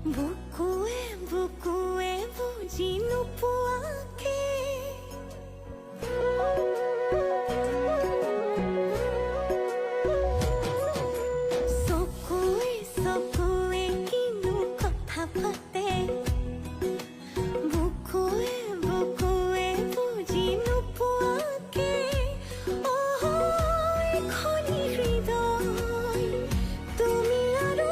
বুকুৱে বুকুৱে বুজি নোপোৱাকে চকুৱে চকুৱে কিনো কথা পাতে বুকুৱে বুকুৱে বুজি নোপোৱাকে খনি হৃদয় তুমি আৰু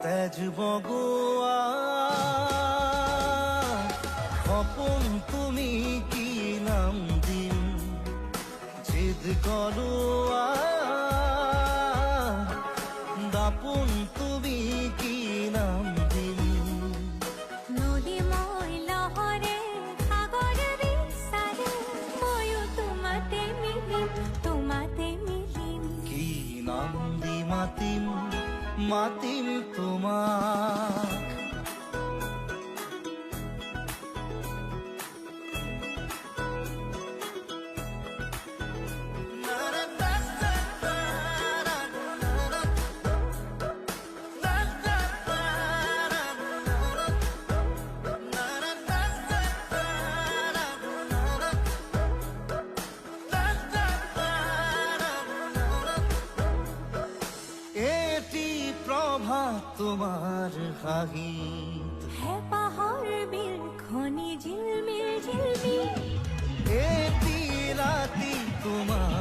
তেজ বগোৱা সপোন তুমি কি নাম দিম জিদ কৰোৱা দাপোন তুমি কি নাম দিম নদী মই লহৰে সাগৰ বিচাৰে ময়ো তোমাতে মিলিম কি নাম দি মাতিম মাতিম তোমাক তোমাৰ হাহিত হেঁপাহৰ বিলখনি ঝিলমিল ঝিলমিল এটি ৰাতি তোমাৰ